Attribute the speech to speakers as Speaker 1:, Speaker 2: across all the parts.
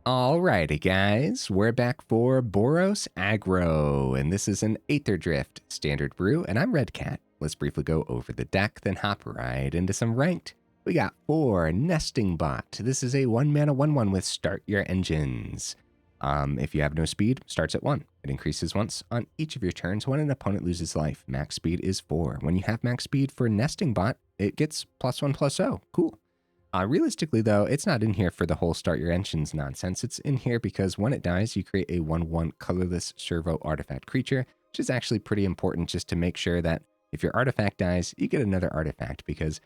Speaker 1: Alrighty, guys, we're back for Boros Aggro, and this is an Aetherdrift standard brew, and I'm Red Cat. Let's briefly go over the deck, then hop right into some ranked. We got 4 Nesting Bot. This is a 1 mana 1/1 with Start Your Engines. If you have no speed, starts at 1. It increases once on each of your turns when an opponent loses life. Max speed is 4. When you have max speed for Nesting Bot, it gets +1/+0. Cool. Realistically, though, it's not in here for the whole Start Your Engines nonsense. It's in here because when it dies, you create a 1/1 colorless servo artifact creature, which is actually pretty important just to make sure that if your artifact dies, you get another artifact, because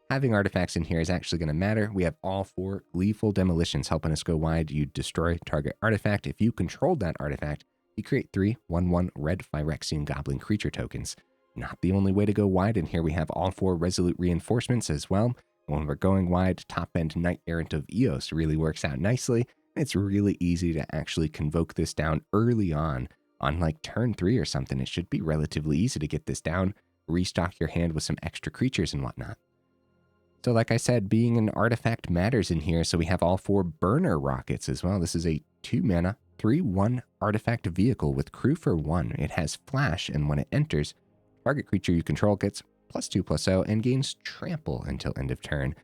Speaker 1: having artifacts in here is actually going to matter. We have all 4 Gleeful Demolitions helping us go wide. You destroy target artifact. If you controlled that artifact, you create 3 1/1 red Phyrexian Goblin creature tokens. Not the only way to go wide in here. We have all 4 Resolute Reinforcements as well. When we're going wide, top-end Knight-Errant of Eos really works out nicely. It's really easy to actually convoke this down early on like turn 3 or something. It should be relatively easy to get this down, restock your hand with some extra creatures and whatnot. So like I said, being an artifact matters in here, so we have all 4 burner rockets as well. This is a 2 mana, 3/1 artifact vehicle with crew for 1. It has flash, and when it enters, target creature you control gets +2/+0 and gains trample until end of turn.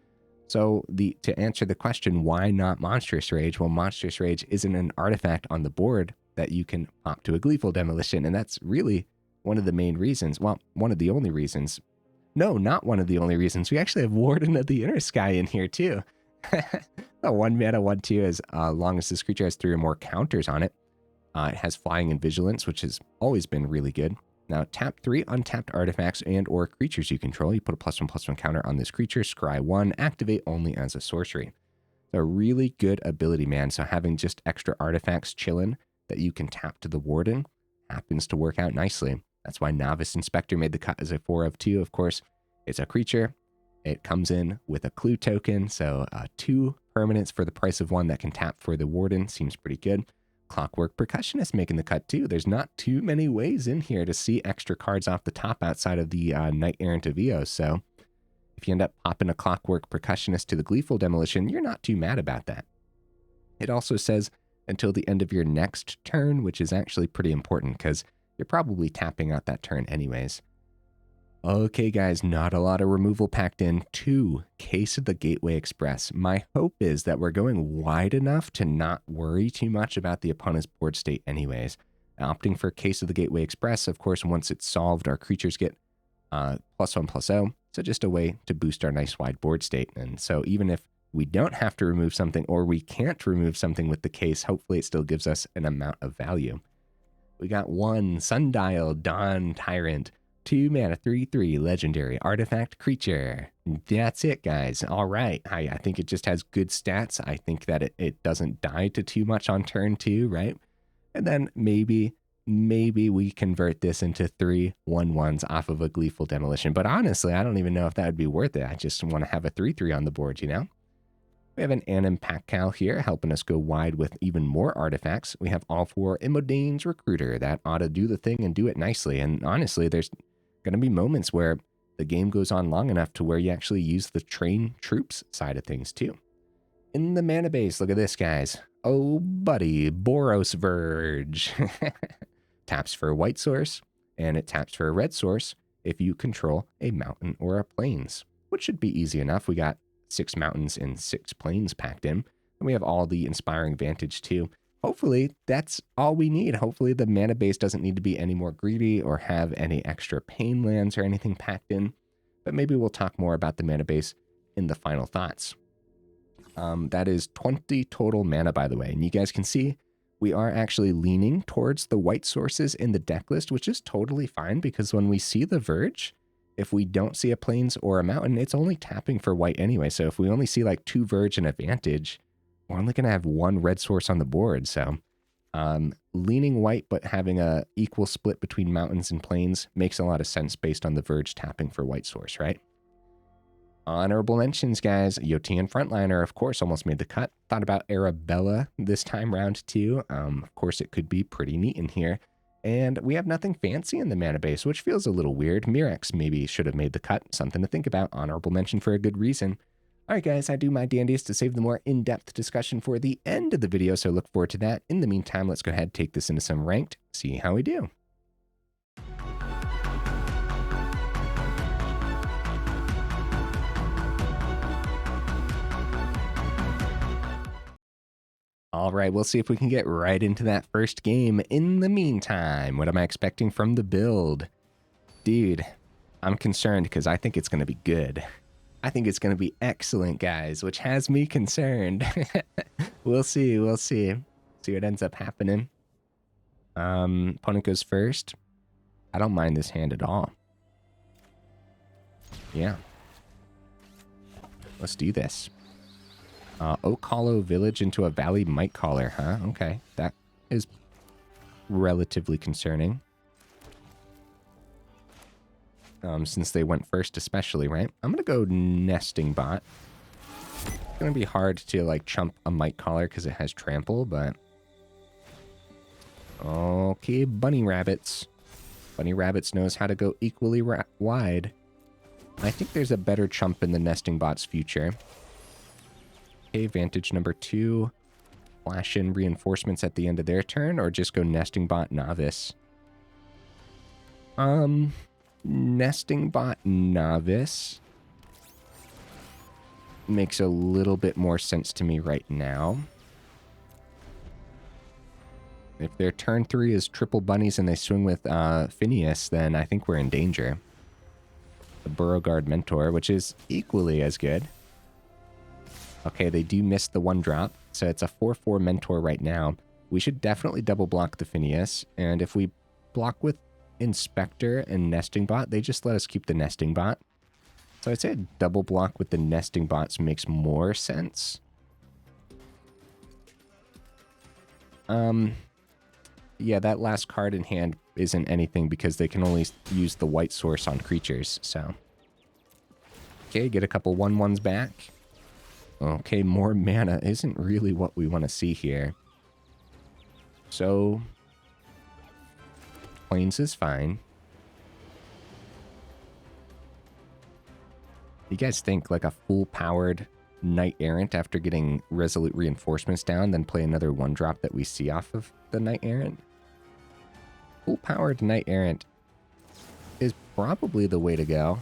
Speaker 1: So to answer the question, why not Monstrous Rage? Well, Monstrous Rage isn't an artifact on the board that you can pop to a Gleeful Demolition, and that's really one of the main reasons. Well, one of the only reasons. No, not one of the only reasons. We actually have Warden of the Inner Sky in here too. The 1 mana 1/2, as long as this creature has 3 or more counters on it. It has Flying and Vigilance, which has always been really good. Now, tap 3 untapped artifacts and or creatures you control. You put a +1/+1 counter on this creature, scry 1, activate only as a sorcery. So a really good ability, man. So having just extra artifacts chilling that you can tap to the Warden happens to work out nicely. That's why Novice Inspector made the cut as a 4 of 2. Of course, it's a creature. It comes in with a clue token, so 2 permanents for the price of 1 that can tap for the Warden. Seems pretty good. Clockwork Percussionist making the cut too. There's not too many ways in here to see extra cards off the top outside of the Knight-Errant of Eos. So if you end up popping a Clockwork Percussionist to the Gleeful Demolition, you're not too mad about that. It also says until the end of your next turn, which is actually pretty important because you're probably tapping out that turn anyways. Okay, guys, not a lot of removal packed in. 2, Case of the Gateway Express. My hope is that we're going wide enough to not worry too much about the opponent's board state anyways. Opting for Case of the Gateway Express, of course, once it's solved, our creatures get +1/+0. So just a way to boost our nice wide board state. And so even if we don't have to remove something, or we can't remove something with the case, hopefully it still gives us an amount of value. We got 1 Sundial Dawn Tyrant. 2 mana, 3/3, legendary artifact creature. That's it, guys. All right. I think it just has good stats. I think that it doesn't die to too much on turn 2, right? And then maybe we convert this into 3 1/1s off of a Gleeful Demolition. But honestly, I don't even know if that would be worth it. I just want to have a 3/3 on the board, you know? We have an Anim Pakal here, helping us go wide with even more artifacts. We have all 4 Imodane's Recruiter. That ought to do the thing and do it nicely. And honestly, there's going to be moments where the game goes on long enough to where you actually use the train troops side of things too. In the mana base, look at this, guys. Oh, buddy, Boros Verge. Taps for a white source, and it taps for a red source if you control a mountain or a plains, which should be easy enough. We got 6 mountains and 6 plains packed in, and we have all the Inspiring Vantage too. Hopefully, that's all we need. Hopefully, the mana base doesn't need to be any more greedy or have any extra pain lands or anything packed in. But maybe we'll talk more about the mana base in the final thoughts. That is 20 total mana, by the way. And you guys can see we are actually leaning towards the white sources in the deck list, which is totally fine because when we see the Verge, if we don't see a plains or a mountain, it's only tapping for white anyway. So if we only see like 2 Verge and a Vantage, we're only going to have 1 red source on the board. So leaning white but having a equal split between mountains and plains makes a lot of sense based on the Verge tapping for white source, right? Honorable mentions, guys. Yotian Frontliner, of course, almost made the cut. Thought about Arabella this time round too. Of course, it could be pretty neat in here. And we have nothing fancy in the mana base, which feels a little weird. Mirex maybe should have made the cut. Something to think about. Honorable mention for a good reason. All right, guys, I do my dandiest to save the more in-depth discussion for the end of the video, so look forward to that. In the meantime, let's go ahead and take this into some ranked, see how we do. All right, we'll see if we can get right into that first game. In the meantime, what am I expecting from the build? Dude, I'm concerned because I think it's going to be good. I think it's going to be excellent, guys, which has me concerned. We'll see. We'll see. See what ends up happening. Opponent goes first. I don't mind this hand at all. Yeah. Let's do this. Oak Hollow Village into a Valley Might Caller, huh? Okay, that is relatively concerning. Since they went first especially, right? I'm gonna go Nesting Bot. It's gonna be hard to, like, chump a Might Caller because it has Trample, but... Okay, Bunny Rabbits. Bunny Rabbits knows how to go equally wide. I think there's a better chump in the Nesting Bot's future. Okay, Vantage number 2. Flash in Reinforcements at the end of their turn, or just go Nesting Bot Novice. Nesting Bot Novice makes a little bit more sense to me right now. If their turn 3 is triple bunnies and they swing with Phineas, then I think we're in danger. The Beauregard Mentor, which is equally as good. Okay, they do miss the 1-drop, so it's a 4/4 Mentor right now. We should definitely double block the Phineas, and if we block with Inspector and Nesting Bot, they just let us keep the Nesting Bot. So I'd say a double block with the Nesting Bots makes more sense. Yeah, that last card in hand isn't anything because they can only use the white source on creatures, so. Okay, get a couple 1/1s back. Okay, more mana isn't really what we want to see here. So, Plains is fine. You guys think like a full-powered Knight-Errant after getting Resolute Reinforcements down, then play another 1-drop that we see off of the Knight-Errant? Full-powered Knight-Errant is probably the way to go.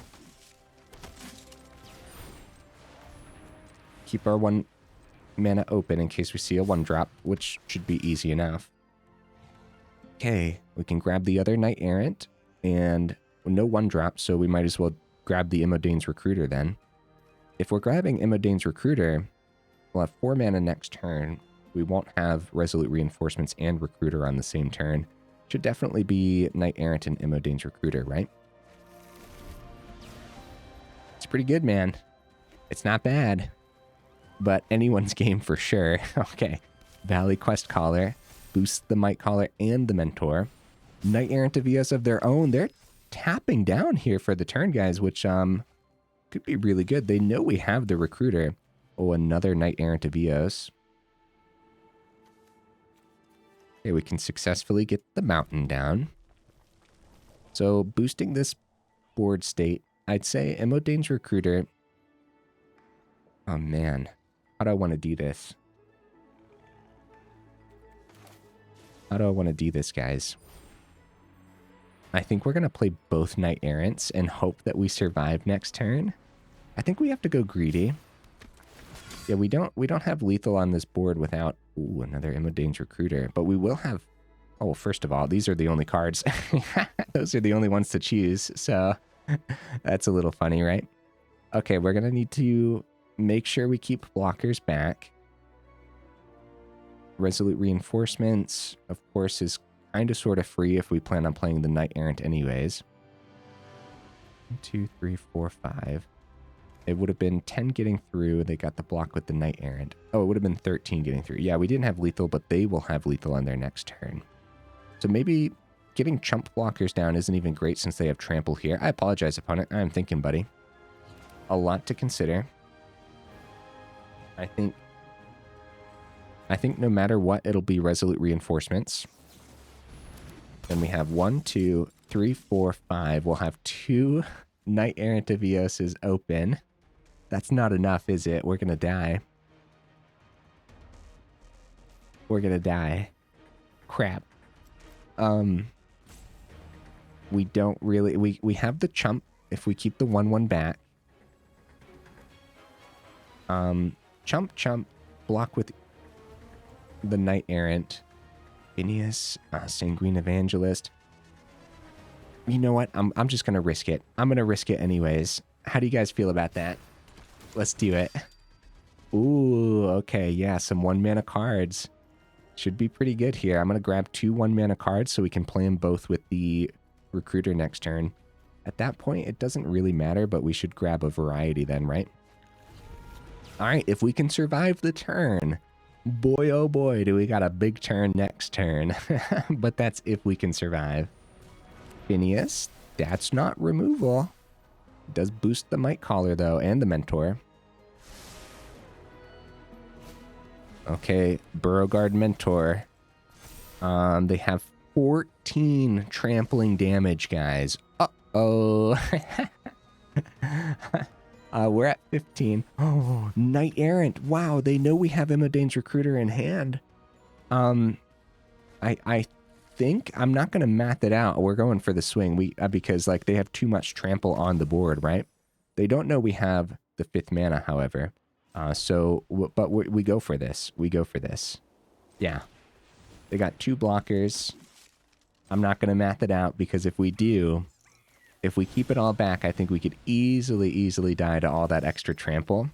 Speaker 1: Keep our 1 mana open in case we see a 1-drop, which should be easy enough. Okay, we can grab the other Knight-Errant, and no 1-drop, so we might as well grab the Imodane's Recruiter then. If we're grabbing Imodane's Recruiter, we'll have 4 mana next turn. We won't have Resolute Reinforcements and Recruiter on the same turn. Should definitely be Knight-Errant and Imodane's Recruiter, right? It's pretty good, man. It's not bad. But anyone's game for sure. Okay. Valley Quest Caller. Boost the Might Caller and the Mentor. Knight-Errant of Eos of their own. They're tapping down here for the turn, guys, which could be really good. They know we have the Recruiter. Oh, another Knight-Errant of Eos. Okay, we can successfully get the mountain down. So boosting this board state, I'd say Imodane's Recruiter. Oh, man. How do I want to do this? How do I want to do this, guys? I think we're going to play both Knight-Errants and hope that we survive next turn. I think we have to go greedy. Yeah, we don't have lethal on this board without... Ooh, another Imodane's Recruiter. But we will have... Oh, first of all, these are the only cards. Those are the only ones to choose, so that's a little funny, right? Okay, we're going to need to... make sure we keep blockers back. Resolute Reinforcements, of course, is kind of sort of free if we plan on playing the Knight-Errant anyways. 1, 2, 3, 4, 5. It would have been 10 getting through. They got the block with the Knight-Errant. Oh, it would have been 13 getting through. Yeah, we didn't have lethal, but they will have lethal on their next turn. So maybe getting chump blockers down isn't even great since they have trample here. I apologize, opponent. I'm thinking, buddy. A lot to consider. I think no matter what, it'll be Resolute Reinforcements. Then we have 1, 2, 3, 4, 5. We'll have 2 Knight-Errant of Eos open. That's not enough, is it? We're gonna die. We're gonna die. Crap. We don't really... We have the chump if we keep the 1/1 back. Chump, block with the Knight-Errant. Phineas, Sanguine Evangelist. You know what? I'm just gonna risk it. I'm gonna risk it anyways. How do you guys feel about that? Let's do it. Ooh, okay, yeah, some 1-mana cards. Should be pretty good here. I'm gonna grab 2 1-mana cards so we can play them both with the Recruiter next turn. At that point, it doesn't really matter, but we should grab a variety then, right? All right, if we can survive the turn, boy, oh boy, do we got a big turn next turn. But that's if we can survive. Phineas, that's not removal. It does boost the Might Caller, though, and the Mentor. Okay, Burrowguard Mentor. They have 14 trampling damage, guys. Uh-oh. We're at 15. Oh, Knight-Errant. Wow, they know we have Imodane's Recruiter in hand. I think I'm not going to math it out. We're going for the swing. Because like they have too much trample on the board, right? They don't know we have the 5th mana, however. But we go for this. We go for this. Yeah. They got 2 blockers. I'm not going to math it out because if we do, if we keep it all back, I think we could easily die to all that extra trample.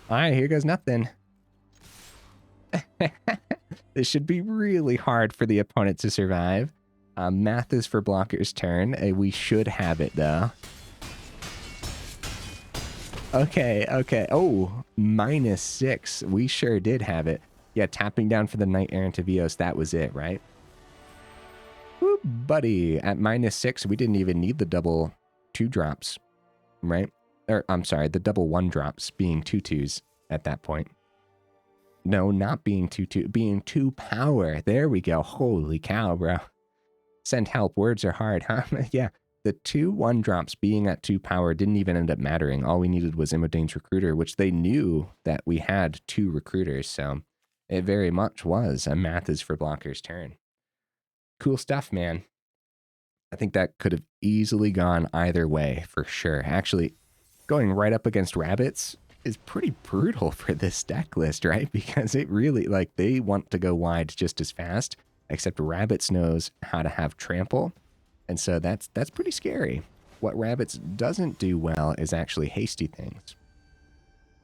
Speaker 1: All right, here goes nothing. This should be really hard for the opponent to survive. Math is for blocker's turn. We should have it, though. Okay. Oh, -6. We sure did have it. Yeah, tapping down for the Knight-Errant of Eos. That was it, right? Woo, buddy. At -6, we didn't even need the double 2-drops, right? Or, I'm sorry, the double 1-drops being 2/2s at that point. No, not being 2/2, being 2 power. There we go. Holy cow, bro. Send help. Words are hard, huh? Yeah. The 2 1-drops being at 2 power didn't even end up mattering. All we needed was Imodane's Recruiter, which they knew that we had 2 recruiters, so it very much was a math is for blocker's turn. Cool stuff, man. I think that could have easily gone either way, for sure. Actually, going right up against rabbits is pretty brutal for this deck list, right? Because it really, like, they want to go wide just as fast, except rabbits knows how to have trample. And so that's pretty scary. What rabbits doesn't do well is actually hasty things.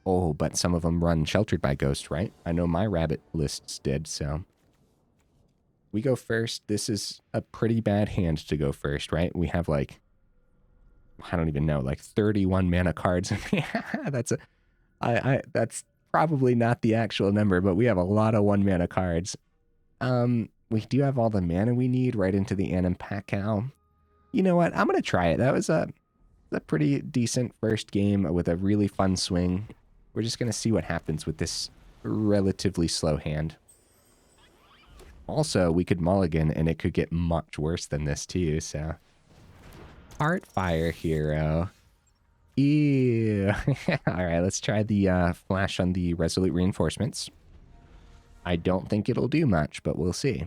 Speaker 1: Oh, but some of them run Sheltered by Ghost, right? I know my rabbit lists did, so. We go first. This is a pretty bad hand to go first, right? We have like, I don't even know, like 31 mana cards. That's probably not the actual number, but we have a lot of 1 mana cards. We do have all the mana we need right into the Anim Pakal. You know what? I'm going to try it. That was a pretty decent first game with a really fun swing. We're just going to see what happens with this relatively slow hand. Also, we could mulligan, and it could get much worse than this, too, so. Heartfire Hero. Ew. All right, let's try the flash on the Resolute Reinforcements. I don't think it'll do much, but we'll see.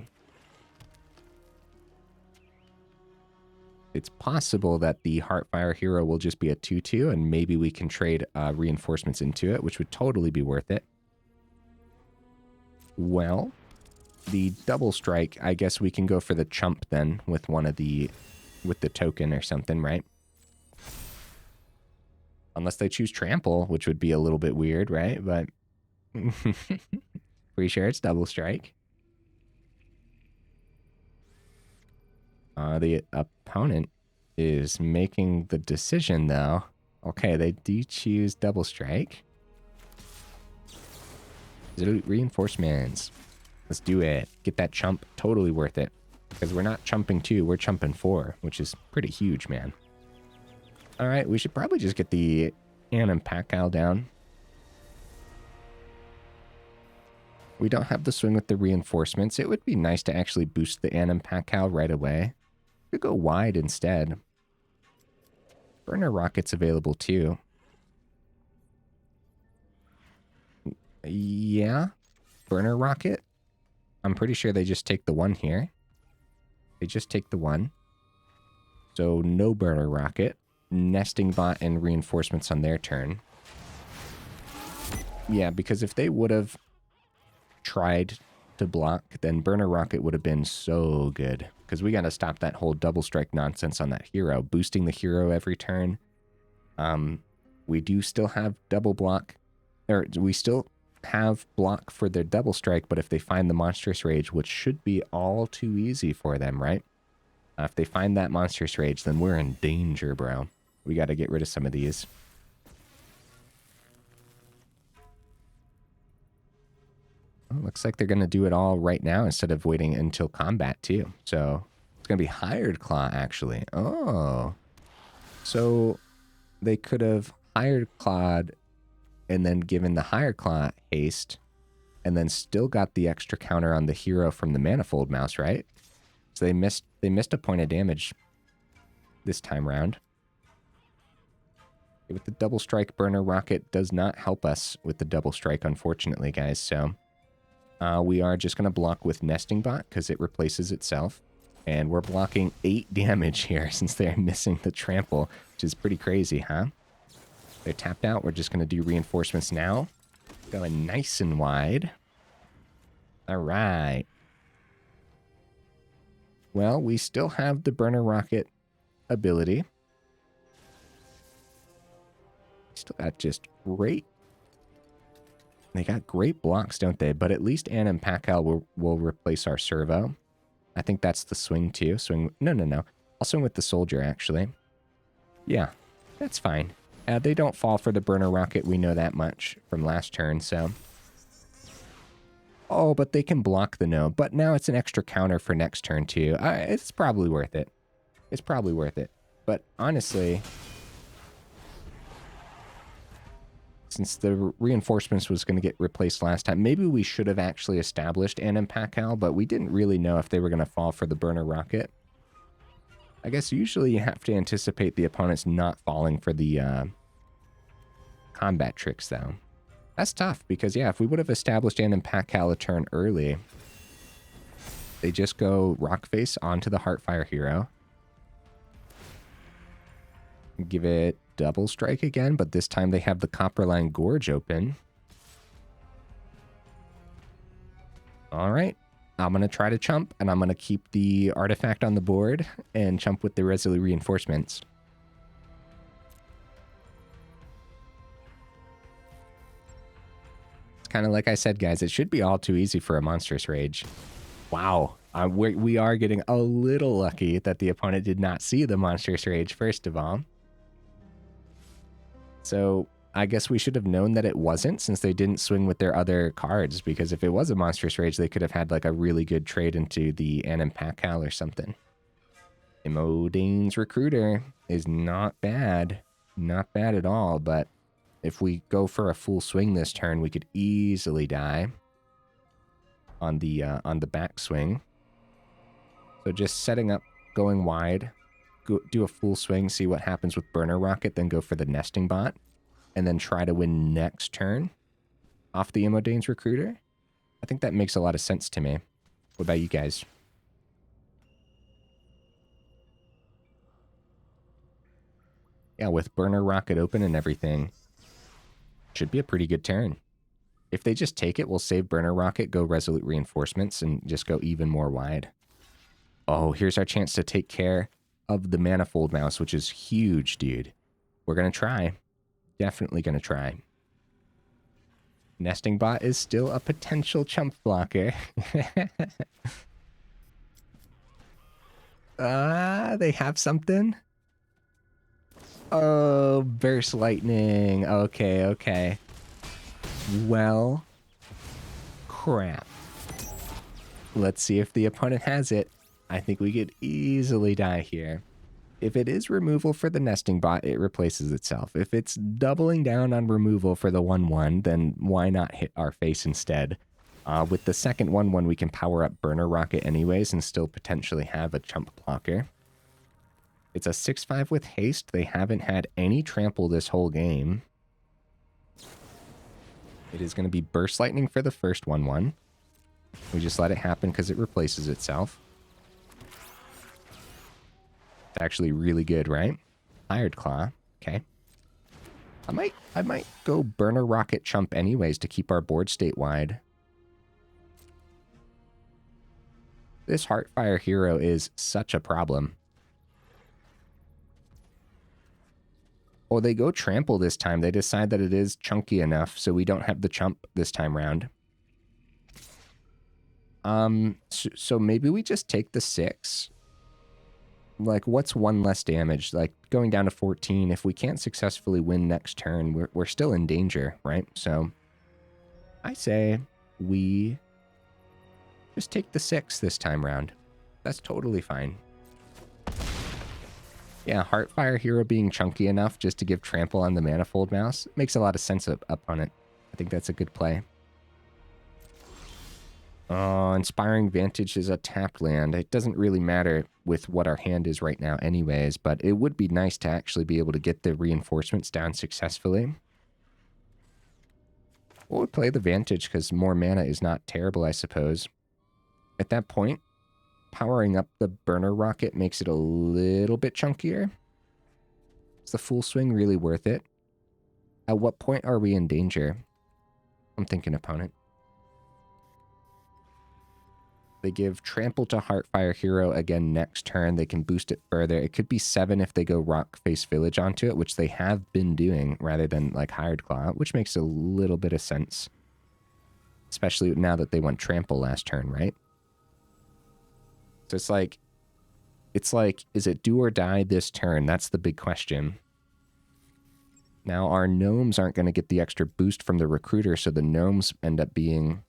Speaker 1: It's possible that the Heartfire Hero will just be a 2/2, and maybe we can trade reinforcements into it, which would totally be worth it. Well, the double strike, I guess we can go for the chump then with with the token or something, right? Unless they choose trample, which would be a little bit weird, right? But pretty sure it's double strike. The opponent is making the decision, though. Okay, they do choose double strike. Resolute Reinforcements. Let's do it. Get that chump. Totally worth it. Because we're not chumping 2, we're chumping 4, which is pretty huge, man. All right, we should probably just get the Anim Pakal down. We don't have the swing with the reinforcements. It would be nice to actually boost the Anim Pakal right away. Could go wide instead. Burner Rocket's available too. Yeah. Burner Rocket. I'm pretty sure they just take the 1 here. They just take the 1. So no Burner Rocket. Nesting Bot and Reinforcements on their turn. Yeah, because if they would have tried to block, then Burner Rocket would have been so good. Because we got to stop that whole double strike nonsense on that hero. Boosting the hero every turn. We do still have double block. Or we still have block for their double strike, but if they find the Monstrous Rage, which should be all too easy for them, right? If they find that Monstrous Rage, then we're in danger, bro. We got to get rid of some of these. Well, looks like they're going to do it all right now instead of waiting until combat, too. So it's going to be Hired Claw, actually. Oh. So they could have Hired Clawed and then given the Hired Claw haste and then still got the extra counter on the hero from the Manifold Mouse, right? So they missed a point of damage this time round. With the double strike, Burner Rocket does not help us with the double strike, unfortunately, guys. So we are just going to block with Nesting Bot because it replaces itself. And we're blocking 8 damage here since they're missing the trample, which is pretty crazy, huh? They're tapped out. We're just going to do reinforcements now. Going nice and wide. All right. Well, we still have the Burner Rocket ability. Still got just great. They got great blocks, don't they? But at least Anim and Pakal will replace our servo. I think that's the swing too. Swing. No. I'll swing with the soldier, actually. Yeah, that's fine. They don't fall for the Burner Rocket. We know that much from last turn, so. Oh, but they can block the no. But now it's an extra counter for next turn too. It's probably worth it. It's probably worth it. But honestly, since the reinforcements was going to get replaced last time, maybe we should have actually established Anim and Pakal, but we didn't really know if they were going to fall for the Burner Rocket. I guess usually you have to anticipate the opponents not falling for the combat tricks, though. That's tough, because, yeah, if we would have established Anim and Pakal a turn early, they just go Rockface onto the Heartfire hero. Give it double strike again, but this time they have the Copperline Gorge open. All right. I'm going to try to chump, and I'm going to keep the artifact on the board and chump with the Resolute Reinforcements. It's kind of like I said, guys, it should be all too easy for a Monstrous Rage. Wow. We are getting a little lucky that the opponent did not see the Monstrous Rage, first of all. So I guess we should have known that it wasn't, since they didn't swing with their other cards, because if it was a Monstrous Rage, they could have had like a really good trade into the Anim Pakal or something. Imodane's Recruiter is not bad. Not bad at all, but if we go for a full swing this turn, we could easily die on the backswing. So just setting up, going wide, do a full swing, see what happens with Burner Rocket, then go for the Nesting Bot, and then try to win next turn off the Imodane's Recruiter. I think that makes a lot of sense to me. What about you guys? Yeah, with Burner Rocket open and everything, should be a pretty good turn. If they just take it, we'll save Burner Rocket, go Resolute Reinforcements, and just go even more wide. Oh, here's our chance to take care of the Manifold Mouse, which is huge, dude. We're going to try. Definitely going to try. Nesting Bot is still a potential chump blocker. They have something? Oh, Burst Lightning. Okay. Well, crap. Let's see if the opponent has it. I think we could easily die here. If it is removal for the Nesting Bot, it replaces itself. If it's doubling down on removal for the 1/1, then why not hit our face instead? With the second 1/1, we can power up Burner Rocket anyways and still potentially have a chump blocker. It's a 6/5 with haste. They haven't had any trample this whole game. It is going to be Burst Lightning for the first 1/1. We just let it happen because it replaces itself. It's actually really good, right? Hired Claw. Okay. I might go Burner Rocket Chump anyways to keep our board state wide. This Heartfire hero is such a problem. Oh, they go Trample this time. They decide that it is chunky enough, so we don't have the chump this time round. So maybe we just take the 6. Like, what's 1 less damage? Like, going down to 14. If we can't successfully win next turn, we're still in danger, right? So I say we just take the 6 this time round. That's totally fine. Yeah, Heartfire hero being chunky enough just to give trample on the Manifold Mouse makes a lot of sense up on it. I think that's a good play. Inspiring Vantage is a tapped land. It doesn't really matter with what our hand is right now anyways, but it would be nice to actually be able to get the reinforcements down successfully. We'll play the Vantage because more mana is not terrible, I suppose. At that point, powering up the Burner Rocket makes it a little bit chunkier. Is the full swing really worth it? At what point are we in danger? I'm thinking opponent. They give Trample to Heartfire Hero again next turn. They can boost it further. It could be 7 if they go Rock Face Village onto it, which they have been doing rather than like Hired Claw, which makes a little bit of sense. Especially now that they went Trample last turn, right? So it's like, is it do or die this turn? That's the big question. Now our gnomes aren't going to get the extra boost from the recruiter, so the gnomes end up being...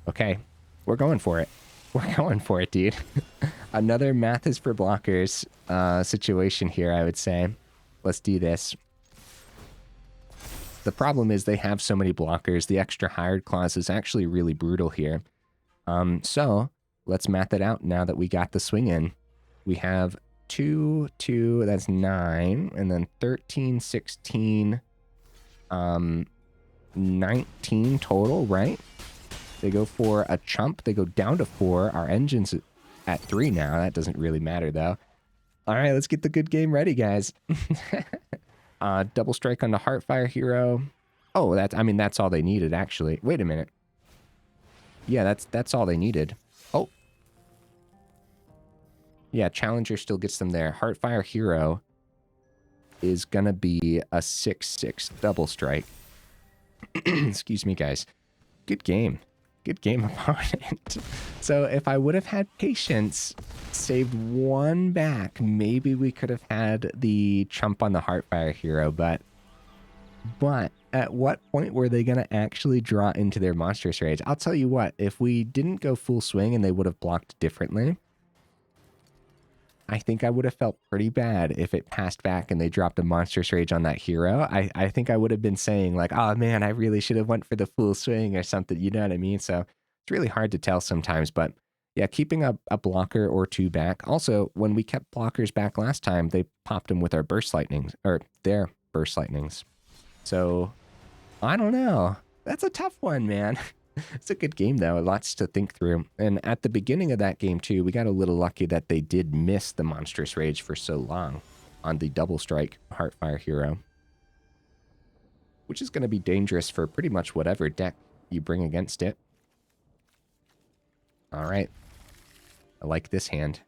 Speaker 1: Okay, we're going for it. We're going for it, dude. Another math is for blockers situation here, I would say. Let's do this. The problem is they have so many blockers. The extra Hired Clause is actually really brutal here. So let's math it out now that we got the swing in. We have 2, 2, that's 9, and then 13, 16, 19 total, right? They go for a chump. They go down to 4. Our engine's at 3 now. That doesn't really matter, though. All right, let's get the good game ready, guys. Double strike on the Heartfire hero. Oh, that's all they needed, actually. Wait a minute. Yeah, that's all they needed. Oh. Yeah, Challenger still gets them there. Heartfire hero is going to be a 6/6 double strike. Excuse me, guys. Good game. Good game, opponent. So if I would have had patience, saved 1 back, maybe we could have had the chump on the Heartfire hero, but at what point were they going to actually draw into their Monstrous Rage? I'll tell you what, if we didn't go full swing and they would have blocked differently, I think I would have felt pretty bad if it passed back and they dropped a Monstrous Rage on that hero. I think I would have been saying like, oh man, I really should have went for the full swing or something, you know what I mean? So it's really hard to tell sometimes, but yeah, keeping a blocker or 2 back. Also, when we kept blockers back last time, they popped them with our Burst Lightnings, or their Burst Lightnings. So, I don't know. That's a tough one, man. It's a good game, though. Lots to think through. And at the beginning of that game, too, we got a little lucky that they did miss the Monstrous Rage for so long on the double strike Heartfire hero, which is going to be dangerous for pretty much whatever deck you bring against it. All right. I like this hand.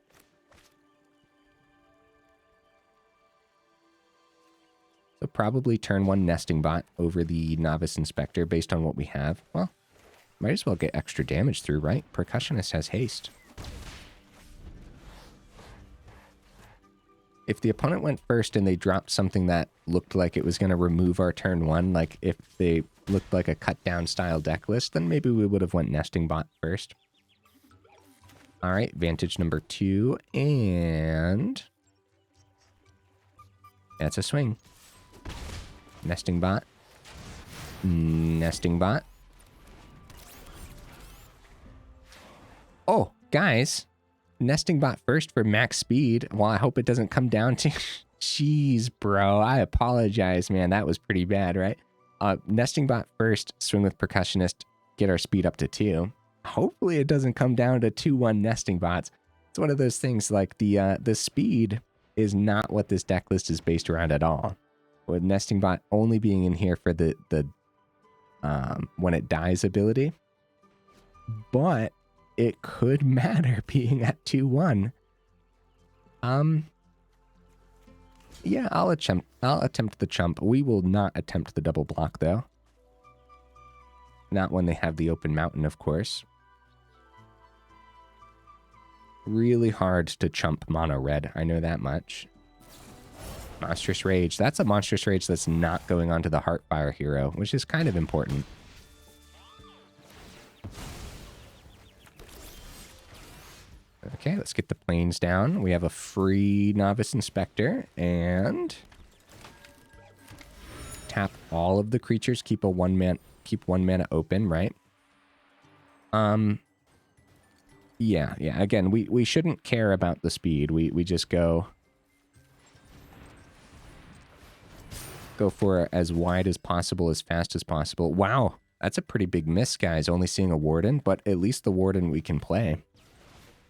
Speaker 1: So probably turn 1 Nesting Bot over the Novice Inspector based on what we have. Well, might as well get extra damage through, right? Percussionist has haste. If the opponent went first and they dropped something that looked like it was going to remove our turn 1, like if they looked like a cut-down style deck list, then maybe we would have went Nesting Bot first. All right, Vantage number 2, and... that's a swing. Nesting Bot. Nesting Bot. Oh, guys. Nesting Bot first for max speed. Well, I hope it doesn't come down to Jeez, bro. I apologize, man. That was pretty bad, right? Nesting bot first, swing with Percussionist, get our speed up to 2. Hopefully it doesn't come down to 2-1 nesting bots. It's one of those things like the speed is not what this deck list is based around at all. With nesting bot only being in here for the when it dies ability. But it could matter being at 2-1. Yeah, I'll attempt the chump. We will not attempt the double block, though. Not when they have the open mountain, of course. Really hard to chump mono red, I know that much. Monstrous Rage. That's a Monstrous Rage that's not going onto the Heartfire hero, which is kind of important. Okay, let's get the planes down. We have a free Novice Inspector, and tap all of the creatures. Keep one mana open, right? Yeah. Again, we shouldn't care about the speed. We just go for as wide as possible, as fast as possible. Wow, that's a pretty big miss, guys. Only seeing a Warden, but at least the Warden we can play.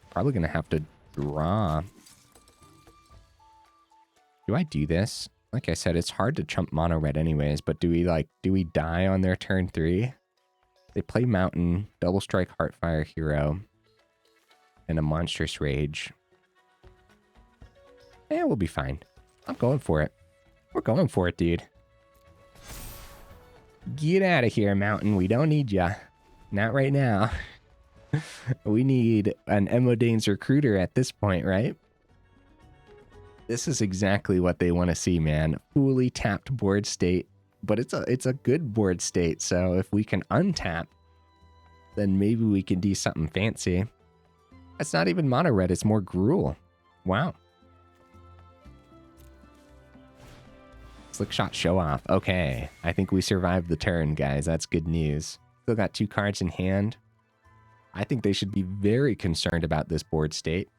Speaker 1: Probably gonna have to draw. Do I do this? Like I said, it's hard to chump mono red anyways, but do we die on their turn 3? They play Mountain, double strike Heartfire hero, and a Monstrous Rage. Yeah, we'll be fine. I'm going for it. We're going for it, dude. Get out of here, Mountain. We don't need ya. Not right now. We need an Imodane's Recruiter at this point, right? This is exactly what they want to see, man. Fully tapped board state. But it's a good board state, so if we can untap, then maybe we can do something fancy. It's not even mono red, it's more Gruul. Wow. Slick shot show off. Okay, I think we survived the turn, guys. That's good news. Still got 2 cards in hand. I think they should be very concerned about this board state.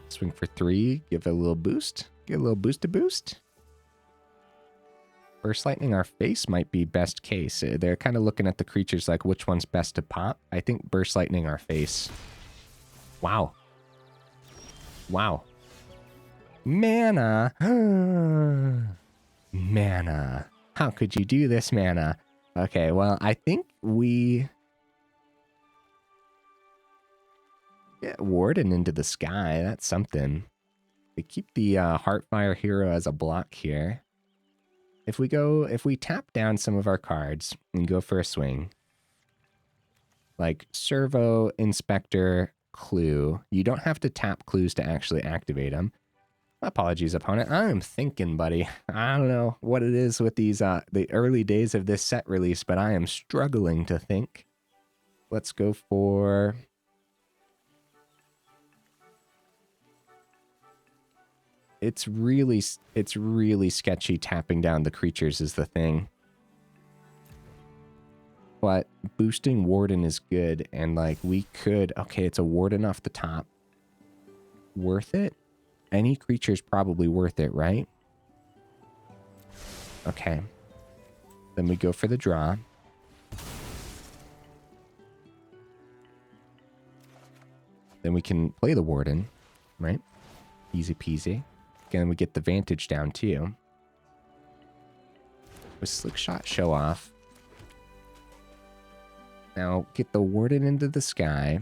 Speaker 1: Swing for 3, give it a little boost. Get a little boost. Burst Lightning our face might be best case. They're kind of looking at the creatures like which one's best to pop. I think Burst Lightning our face. Wow. Wow. Mana. Mana. How could you do this, Mana? Okay, well, I think we get Warden into the sky. That's something. We keep the Heartfire hero as a block here. If we tap down some of our cards and go for a swing, like Servo, Inspector, Clue, you don't have to tap clues to actually activate them. Apologies, opponent. I am thinking, buddy. I don't know what it is with these the early days of this set release, but I am struggling to think. Let's go for... It's really sketchy tapping down the creatures is the thing. But boosting Warden is good, and like we could... Okay, it's a Warden off the top. Worth it? Any creature's probably worth it, right? Okay. Then we go for the draw. Then we can play the Warden, right? Easy peasy. Again, we get the Vantage down too. With Slick Shot show off. Now get the Warden into the sky.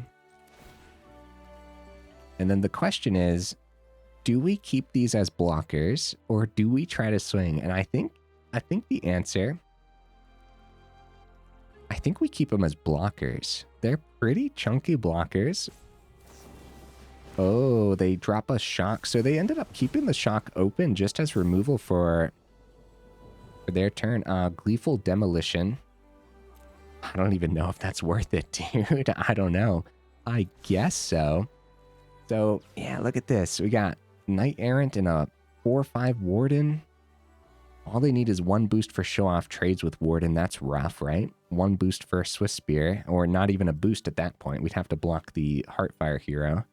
Speaker 1: And then the question is, do we keep these as blockers or do we try to swing? And I think the answer, I think we keep them as blockers. They're pretty chunky blockers. Oh, they drop a shock. So they ended up keeping the shock open just as removal for their turn. Gleeful Demolition. I don't even know if that's worth it, dude. I don't know. I guess so. So, yeah, look at this. We got Knight-Errant and a 4/5 Warden. All they need is 1 boost for show-off trades with Warden. That's rough, right? 1 boost for Swiss Spear, or not even a boost at that point. We'd have to block the Heartfire hero.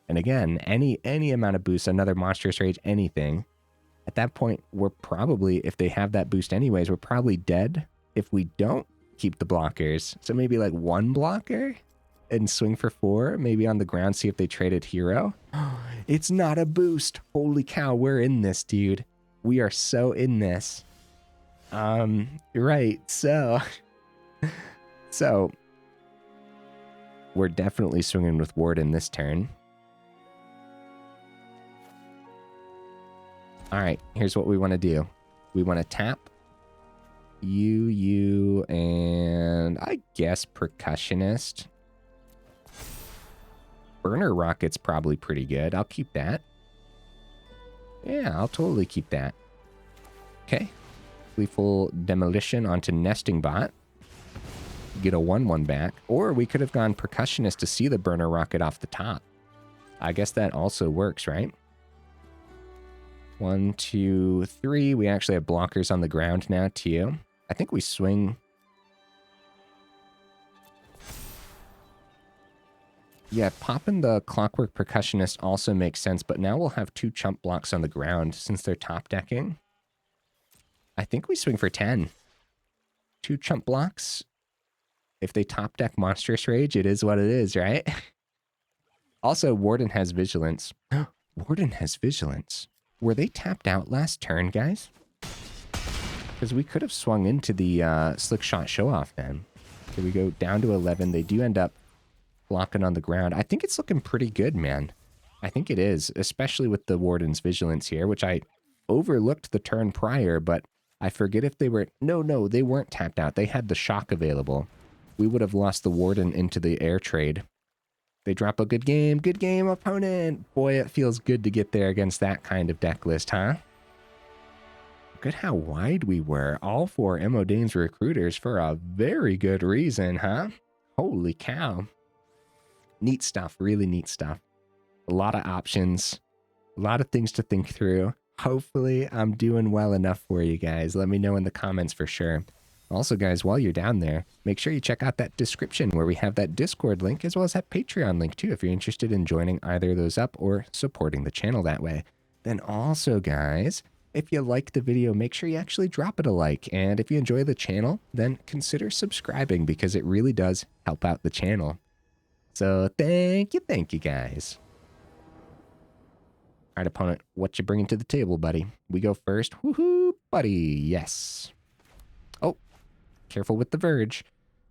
Speaker 1: And again, any amount of boost, another Monstrous Rage, anything. At that point, we're probably, if they have that boost anyways, we're probably dead if we don't keep the blockers. So maybe like 1 blocker and swing for 4, maybe on the ground, see if they traded hero. It's not a boost. Holy cow, we're in this, dude. We are so in this. Right, so we're definitely swinging with Warden this turn. All right, here's what we want to do. We want to tap you, and I guess Percussionist. Burner Rocket's probably pretty good. I'll keep that. Yeah, I'll totally keep that. Okay. Gleeful Demolition onto Nesting Bot. Get a 1/1 back. Or we could have gone Percussionist to see the Burner Rocket off the top. I guess that also works, right? 1, 2, 3. We actually have blockers on the ground now, too. I think we swing. Yeah, popping the Clockwork Percussionist also makes sense, but now we'll have 2 chump blocks on the ground since they're top decking. I think we swing for 10. 2 chump blocks. If they top deck Monstrous Rage, it is what it is, right? Also, Warden has Vigilance. Warden has Vigilance. Were they tapped out last turn, guys? Because we could have swung into the Slick Shot Show-Off then. Okay, we go down to 11. They do end up blocking on the ground. I think it's looking pretty good, man. I think it is, especially with the Warden's Vigilance here, which I overlooked the turn prior, but I forget if they were... No, they weren't tapped out. They had the Shock available. We would have lost the Warden into the air trade. They drop a good game, opponent. Boy, it feels good to get there against that kind of deck list, huh? Look at how wide we were. All 4 Imodane's recruiters for a very good reason, huh? Holy cow. Neat stuff, really neat stuff. A lot of options, a lot of things to think through. Hopefully, I'm doing well enough for you guys. Let me know in the comments for sure. Also, guys, while you're down there, make sure you check out that description where we have that Discord link as well as that Patreon link too if you're interested in joining either of those up or supporting the channel that way. Then also, guys, if you like the video, make sure you actually drop it a like. And if you enjoy the channel, then consider subscribing because it really does help out the channel. So thank you guys. All right, opponent, what you bringing to the table, buddy? We go first. Woohoo, buddy. Yes. Oh, careful with the Verge.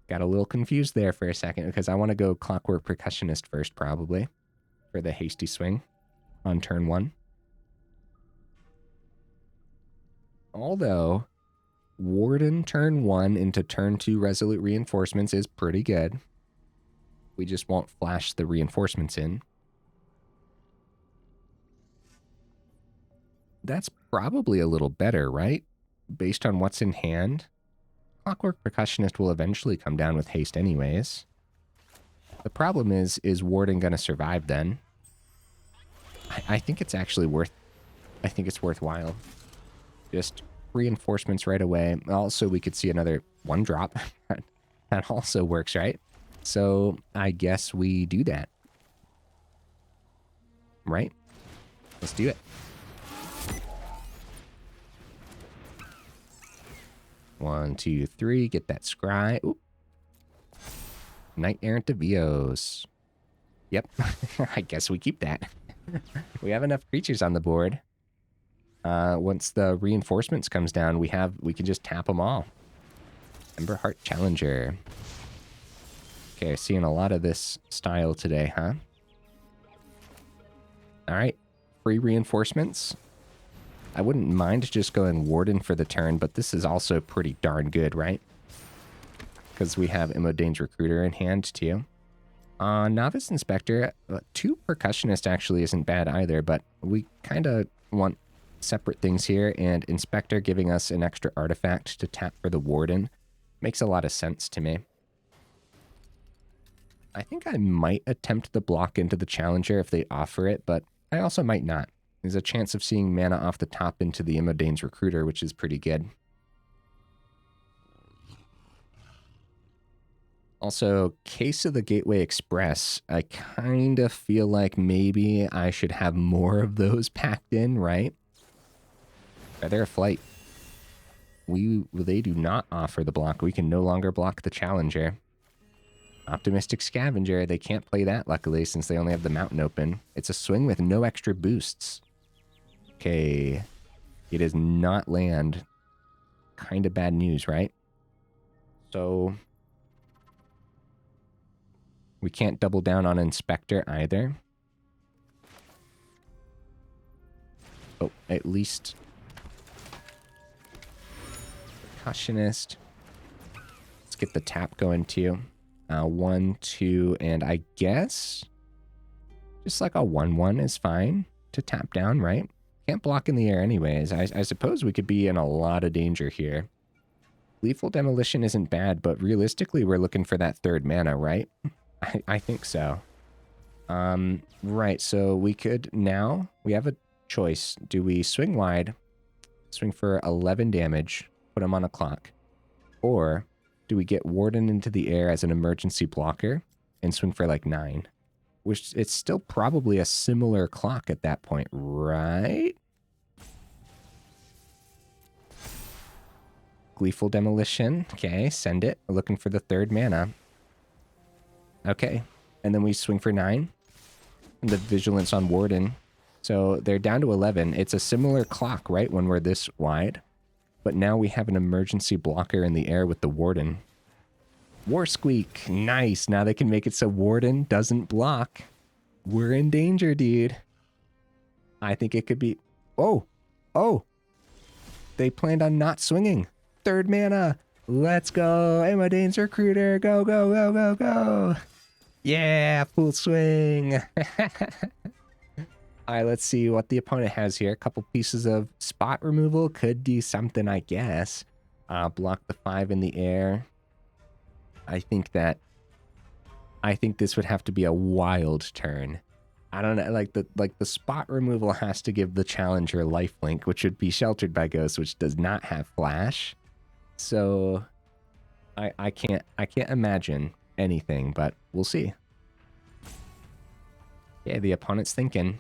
Speaker 1: Got a little confused there for a second because I want to go Clockwork Percussionist first, probably, for the hasty swing on turn 1. Although, Warden turn 1 into turn 2 Resolute Reinforcements is pretty good. We just won't flash the reinforcements in. That's probably a little better, right? Based on what's in hand. Clockwork Percussionist will eventually come down with haste anyways. The problem is Warden going to survive then? I think it's actually I think it's worthwhile. Just reinforcements right away. Also, we could see another 1-drop. That also works, right? So I guess we do that. Right? Let's do it. 1, 2, 3. Get that scry. Oop. Knight-Errant of Eos. Yep. I guess we keep that. We have enough creatures on the board. Once the reinforcements comes down, we can just tap them all. Emberheart Challenger. Okay, seeing a lot of this style today, huh? All right, free reinforcements. I wouldn't mind just going Warden for the turn, but this is also pretty darn good, right? Because we have Imodane's Recruiter in hand, too. Novice Inspector, 2 Percussionist actually isn't bad either, but we kind of want separate things here, and Inspector giving us an extra artifact to tap for the Warden makes a lot of sense to me. I think I might attempt the block into the Challenger if they offer it, but I also might not. There's a chance of seeing mana off the top into the Imodane's Recruiter, which is pretty good. Also, case of the Gateway Express, I kind of feel like maybe I should have more of those packed in, right? Feather of Flight. They do not offer the block. We can no longer block the Challenger. Optimistic Scavenger, they can't play that, luckily, since they only have the mountain open. It's a swing with no extra boosts. Okay. It is not land. Kind of bad news, right? So we can't double down on Inspector either. Oh, at least Percussionist. Let's get the tap going too. 1, 2, and I guess just like a 1/1 is fine to tap down, right? Can't block in the air anyways. I suppose we could be in a lot of danger here. Gleeful Demolition isn't bad, but realistically, we're looking for that 3rd mana, right? I think so. Right, so we could now, we have a choice. Do we swing wide, swing for 11 damage, put him on a clock? Or do we get Warden into the air as an emergency blocker and swing for like 9? Which it's still probably a similar clock at that point, right? Gleeful Demolition. Okay, send it. We're looking for the 3rd mana. Okay, and then we swing for 9. And the Vigilance on Warden. So they're down to 11. It's a similar clock, right, when we're this wide. But now we have an emergency blocker in the air with the Warden. War Squeak. Nice. Now they can make it so Warden doesn't block. We're in danger, dude. I think it could be... Oh! Oh! They planned on not swinging. 3rd mana. Let's go. Imodane's Recruiter. Go, go, go, go, go. Yeah, full swing. All right, let's see what the opponent has here. A couple pieces of spot removal. Could do something, I guess. Block the 5 in the air. I think this would have to be a wild turn. I don't know, like the spot removal has to give the Challenger lifelink, which would be Sheltered by Ghost, which does not have flash. So I can't imagine anything, but we'll see. Yeah, the opponent's thinking.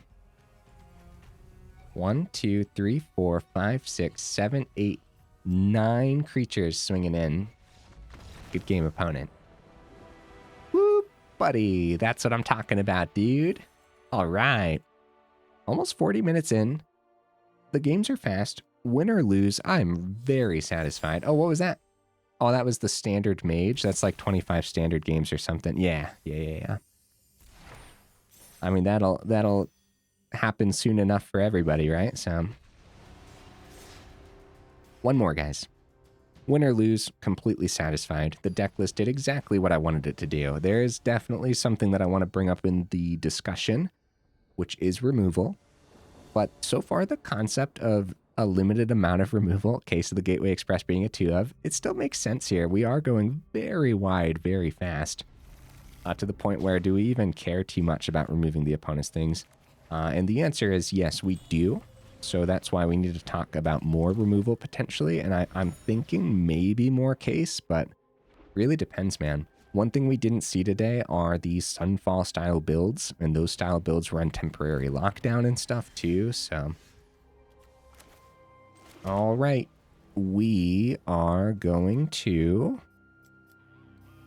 Speaker 1: 1, 2, 3, 4, 5, 6, 7, 8, 9 creatures swinging in. Good game, opponent. Whoop, buddy. That's what I'm talking about, dude. All right. Almost 40 minutes in. The games are fast. Win or lose, I'm very satisfied. Oh, what was that? Oh, that was the standard mage. That's like 25 standard games or something. Yeah. I mean, that'll happen soon enough for everybody, right? So, one more, guys. Win or lose, completely satisfied. The deck list did exactly what I wanted it to do. There is definitely something that I want to bring up in the discussion, which is removal. But so far, the concept of a limited amount of removal, case of the Gateway Express being a 2 of, it still makes sense here. We are going very wide, very fast, to the point where do we even care too much about removing the opponent's things? And the answer is yes, we do. So that's why we need to talk about more removal potentially. And I'm thinking maybe more case, but really depends, man. One thing we didn't see today are these Sunfall style builds, and those style builds run temporary lockdown and stuff too, so. All right, we are going to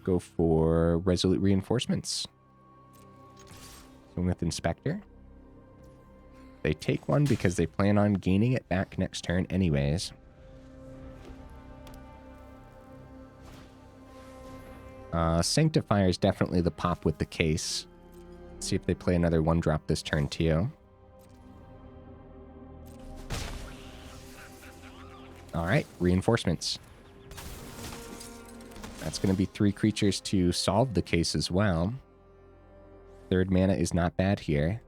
Speaker 1: go for Resolute Reinforcements. Going with Inspector. They take one because they plan on gaining it back next turn anyways. Sanctifier is definitely the pop with the case. Let's see if they play another 1-drop this turn too. All right, Reinforcements. That's going to be 3 creatures to solve the case as well. 3rd mana is not bad here.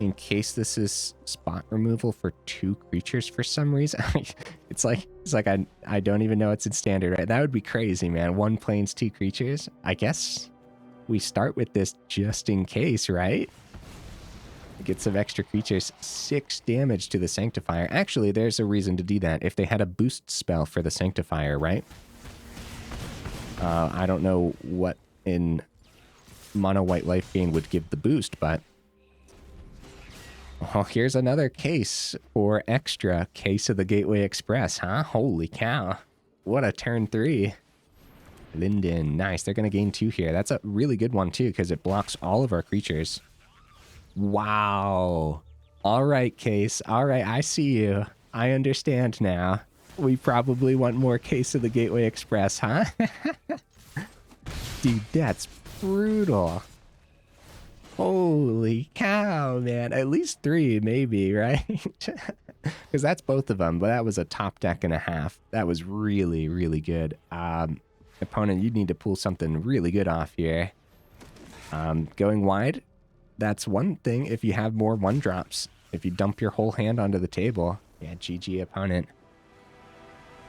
Speaker 1: In case this is spot removal for 2 creatures for some reason. it's like I don't even know it's in standard, right? That would be crazy, man. 1 plains, 2 creatures. I guess we start with this just in case, right? Get some extra creatures. 6 damage to the Sanctifier. Actually, there's a reason to do that. If they had a boost spell for the Sanctifier, right? I don't know what in mono white life gain would give the boost, but well, here's another case for extra Case of the Gateway Express, huh? Holy cow. What a turn 3. Linden, nice. They're going to gain 2 here. That's a really good one, too, because it blocks all of our creatures. Wow. All right, Case. All right, I see you. I understand now. We probably want more Case of the Gateway Express, huh? Dude, that's brutal. Holy cow, man. At least 3, maybe, right? Because that's both of them, but that was a top deck and a half. That was really, really good. Opponent, you need to pull something really good off here. Going wide, that's one thing if you have more 1-drops. If you dump your whole hand onto the table. Yeah, GG, opponent.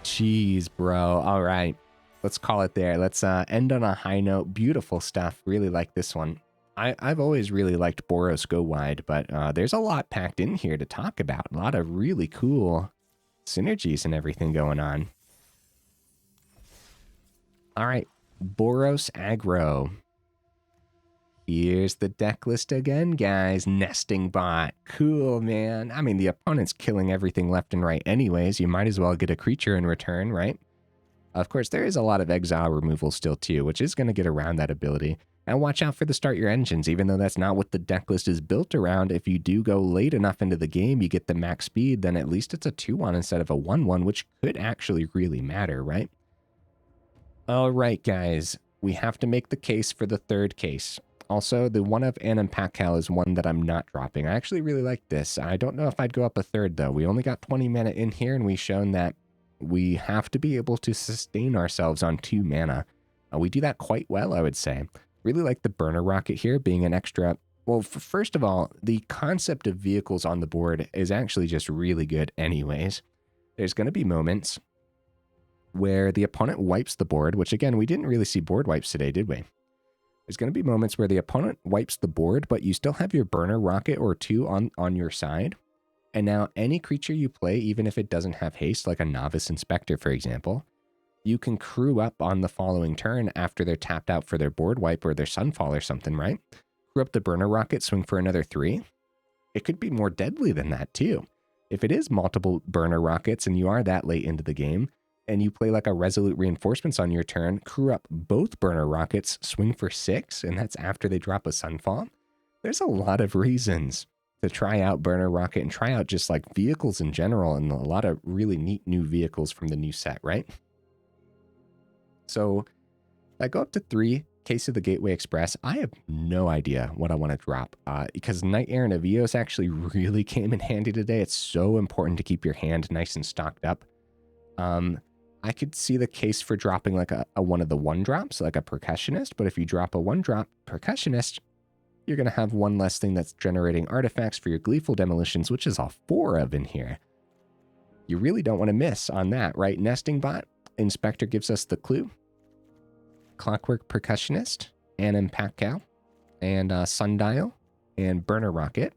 Speaker 1: Jeez, bro. All right. Let's call it there. Let's end on a high note. Beautiful stuff. Really like this one. I've always really liked Boros Go Wide, but there's a lot packed in here to talk about. A lot of really cool synergies and everything going on. All right, Boros Aggro. Here's the deck list again, guys. Nesting Bot. Cool, man. I mean, the opponent's killing everything left and right anyways. You might as well get a creature in return, right? Of course, there is a lot of exile removal still too, which is going to get around that ability. And watch out for the start your engines, even though that's not what the deck list is built around. If you do go late enough into the game, you get the max speed, then at least it's a 2-1 instead of a 1-1, which could actually really matter, right? All right, guys, we have to make the case for the third case. Also, the one of Anim Pakal is one that I'm not dropping. I actually really like this. I don't know if I'd go up a third, though. We only got 20 mana in here, and we've shown that we have to be able to sustain ourselves on 2 mana. We do that quite well, I would say. Really like the burner rocket here being an extra. Well, first of all, the concept of vehicles on the board is actually just really good anyways. There's going to be moments where the opponent wipes the board, which again, we didn't really see board wipes today, did we? There's going to be moments where the opponent wipes the board, but you still have your burner rocket or 2 on your side. And now any creature you play, even if it doesn't have haste, like a Novice Inspector, for example, you can crew up on the following turn after they're tapped out for their board wipe or their Sunfall or something, right? Crew up the burner rocket, swing for another 3. It could be more deadly than that too. If it is multiple burner rockets and you are that late into the game, and you play like a Resolute Reinforcements on your turn, crew up both burner rockets, swing for 6, and that's after they drop a Sunfall. There's a lot of reasons to try out burner rocket and try out just like vehicles in general, and a lot of really neat new vehicles from the new set, right? So I go up to 3, Case of the Gateway Express. I have no idea what I want to drop because Knight-Errant of Eos actually really came in handy today. It's so important to keep your hand nice and stocked up. I could see the case for dropping like a one of the 1-drops, like a Percussionist, but if you drop a 1-drop Percussionist, you're going to have one less thing that's generating artifacts for your Gleeful Demolitions, which is all 4 of in here. You really don't want to miss on that, right? Nesting Bot, Inspector gives us the clue. Clockwork Percussionist, Anim Pakal, and Sundial, and Burner Rocket.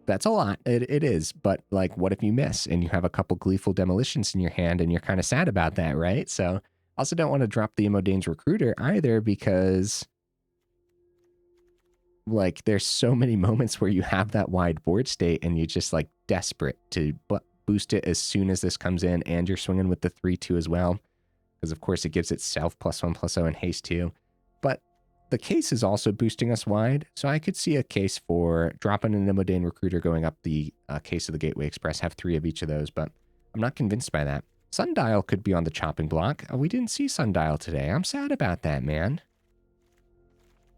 Speaker 1: That's a lot. It is, but like, what if you miss and you have a couple Gleeful Demolitions in your hand and you're kind of sad about that, right? So also don't want to drop the Imodane's Recruiter either because like there's so many moments where you have that wide board state and you're just like desperate to boost it as soon as this comes in, and you're swinging with the 3/2 as well. Because of course it gives itself +1/+0 and haste 2. But the case is also boosting us wide, so I could see a case for dropping an Imodane Recruiter, going up the Case of the Gateway Express, have 3 of each of those, but I'm not convinced by that. Sundial could be on the chopping block. We didn't see Sundial today. I'm sad about that, man.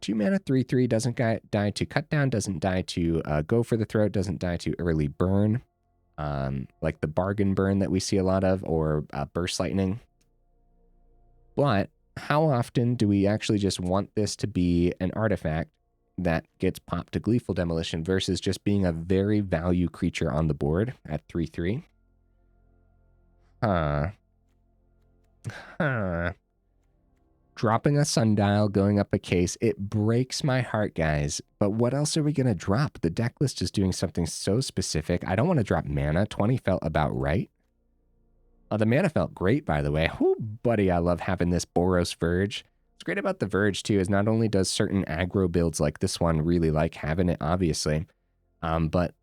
Speaker 1: 2 mana, 3/3, doesn't die to cut down, doesn't die to go for the throat, doesn't die to early burn, like the bargain burn that we see a lot of, or burst lightning. But how often do we actually just want this to be an artifact that gets popped to Gleeful Demolition versus just being a very value creature on the board at 3/3? Dropping a Sundial, going up a case, it breaks my heart, guys. But what else are we going to drop? The deck list is doing something so specific. I don't want to drop mana. 20 felt about right. The mana felt great, by the way. Whoo, buddy, I love having this Boros Verge. What's great about the Verge, too, is not only does certain aggro builds like this one really like having it, obviously, but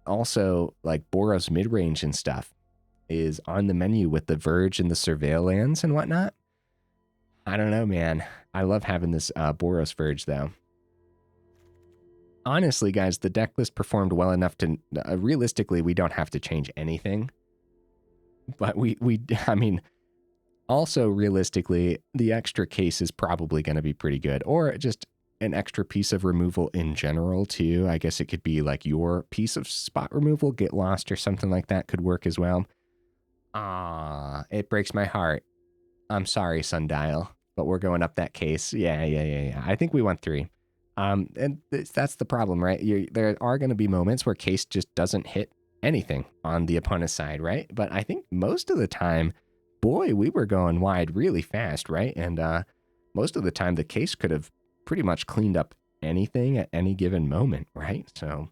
Speaker 1: also, like, Boros mid-range and stuff is on the menu with the Verge and the Surveil lands and whatnot. I don't know, man. I love having this Boros Verge, though. Honestly, guys, the deck list performed well enough to... realistically, we don't have to change anything. But I mean, also realistically, the extra case is probably going to be pretty good. Or just an extra piece of removal in general, too. I guess it could be like your piece of spot removal, get lost or something like that could work as well. It breaks my heart. I'm sorry, Sundial, but we're going up that case. Yeah. I think we went 3. And that's the problem, right? There are going to be moments where case just doesn't hit anything on the opponent's side, right? But I think most of the time, boy, we were going wide really fast, right? And most of the time, the case could have pretty much cleaned up anything at any given moment, right? So,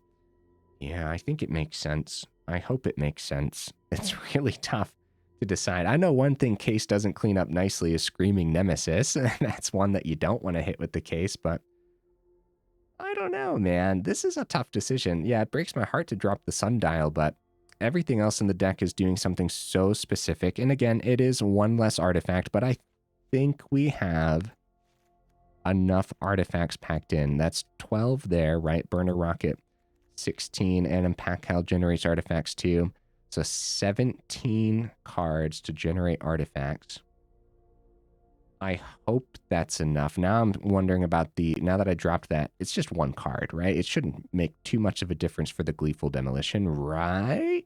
Speaker 1: yeah, I think it makes sense. I hope it makes sense. It's really tough to decide. I know one thing case doesn't clean up nicely is Screaming Nemesis. That's one that you don't want to hit with the case, but I don't know, man. This is a tough decision. Yeah, it breaks my heart to drop the Sundial, but everything else in the deck is doing something so specific. And again, it is one less artifact, but I think we have enough artifacts packed in. That's 12 there, right? Burner Rocket, 16, and Pakal generates artifacts too. So 17 cards to generate artifacts. I hope that's enough. Now I'm wondering about now that I dropped that, it's just 1 card, right? It shouldn't make too much of a difference for the Gleeful Demolition, right?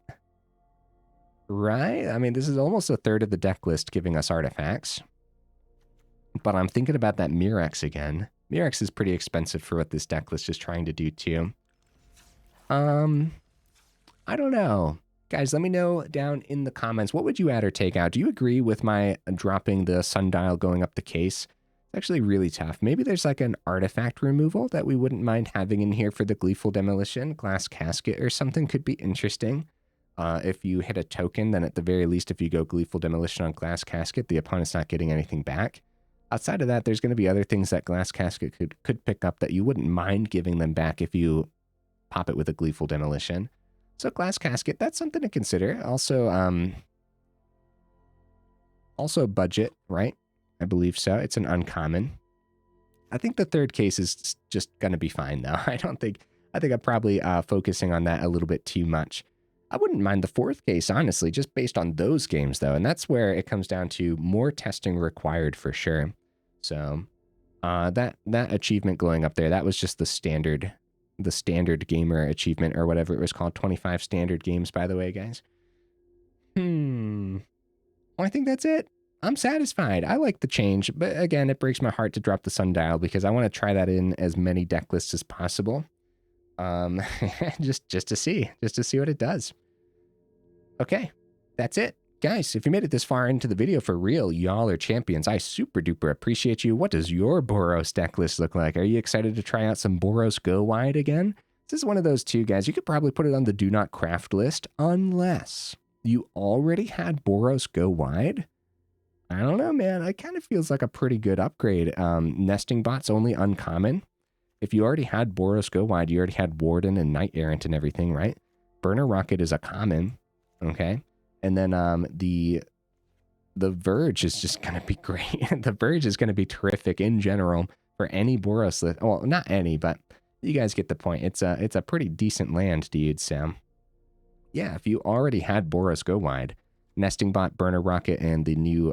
Speaker 1: Right? I mean, this is almost a third of the deck list giving us artifacts. But I'm thinking about that Mirex again. Mirex is pretty expensive for what this deck list is trying to do too. I don't know. Guys, let me know down in the comments, what would you add or take out? Do you agree with my dropping the Sundial going up the case? It's actually really tough. Maybe there's like an artifact removal that we wouldn't mind having in here for the Gleeful Demolition. Glass Casket or something could be interesting. If you hit a token, then at the very least, if you go Gleeful Demolition on Glass Casket, the opponent's not getting anything back. Outside of that, there's going to be other things that Glass Casket could pick up that you wouldn't mind giving them back if you pop it with a Gleeful Demolition. So Glass Casket, that's something to consider. Also, also budget, right? I believe so. It's an uncommon. I think the third case is just going to be fine, though. I think I'm probably focusing on that a little bit too much. I wouldn't mind the fourth case, honestly, just based on those games, though. And that's where it comes down to more testing required for sure. So that achievement going up there, that was just the standard gamer achievement or whatever it was called. 25 standard games, by the way, guys. Well, I think that's it. I'm satisfied. I like the change, but again, it breaks my heart to drop the Sundial because I want to try that in as many deck lists as possible. Just to see what it does. Okay, that's it. Guys, if you made it this far into the video for real, y'all are champions. I super duper appreciate you. What does your Boros deck list look like? Are you excited to try out some Boros Go Wide again? This is one of those two, guys. You could probably put it on the Do Not Craft list unless you already had Boros Go Wide. I don't know, man. It kind of feels like a pretty good upgrade. Nesting Bot's only uncommon. If you already had Boros Go Wide, you already had Warden and Knight-Errant and everything, right? Burner Rocket is a common, okay? And then the Verge is just going to be great. The Verge is going to be terrific in general for any Boros list. Well, not any, but you guys get the point. It's a pretty decent land, dude. So, yeah, if you already had Boros Go Wide, Nesting Bot, Burner Rocket, and the new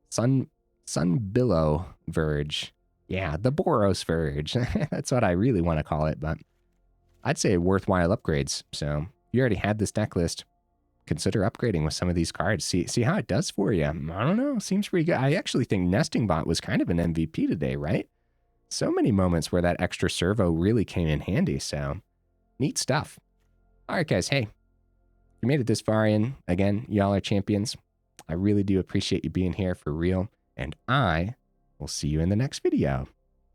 Speaker 1: Sunbillow Verge. Yeah, the Boros Verge. That's what I really want to call it, but I'd say worthwhile upgrades. So, if you already had this deck list, consider upgrading with some of these cards. See how it does for you. I don't know. Seems pretty good. I actually think Nesting Bot was kind of an MVP today, right? So many moments where that extra servo really came in handy. So neat stuff. All right, guys. Hey, you made it this far in. Again, y'all are champions. I really do appreciate you being here for real. And I will see you in the next video.